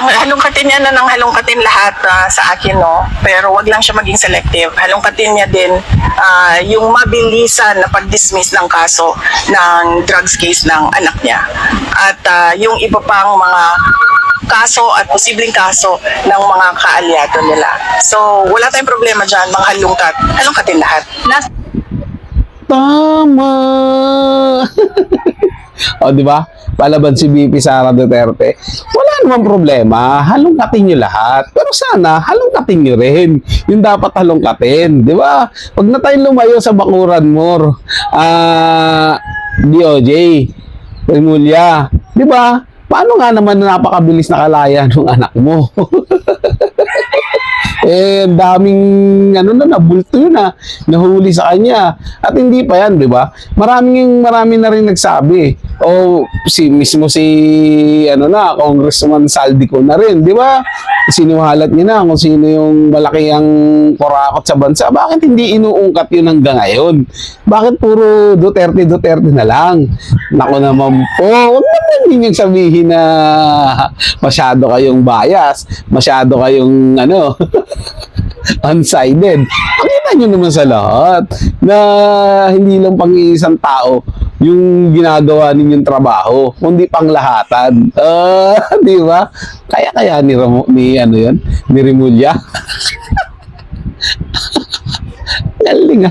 halongkatin niya na ng halongkatin lahat sa akin, no? Pero wag lang siya maging selective. Halongkatin niya din yung mabilisan na pag-dismiss ng kaso ng drugs case ng anak niya. At yung iba pang mga kaso at posibleng kaso ng mga kaalyado nila. So, wala tayong problema dyan, mga halongkatin lahat. Tama! O, di ba? Palaban si BP Sara Duterte. Wala namang problema. Halongkatin nyo lahat. Pero sana, halongkatin nyo rin. Yung dapat halongkatin. Di ba? Pag na tayo lumayo sa bakuran mo, DOJ, Remulla, di ba? Paano nga naman na napakabilis na kalaya ng anak mo? Daming nabulto yun nahuli sa kanya. At hindi pa yan, di ba? Marami na rin nagsabi. O mismo si Congressman Saldico na rin, di ba? Sinuhalat niya na kung sino yung malaki ang kurakot sa bansa. Bakit hindi inuungkat yun hanggang ngayon? Bakit puro Duterte na lang? Naku naman po, huwag naman ninyong sabihin na masyado kayong bias, masyado kayong unsided. Pakita nyo naman sa lahat na hindi lang pang-iisang tao yung ginagawa ninyong trabaho, kundi panglahatan. Di ba? Kaya ni Remulla. Galing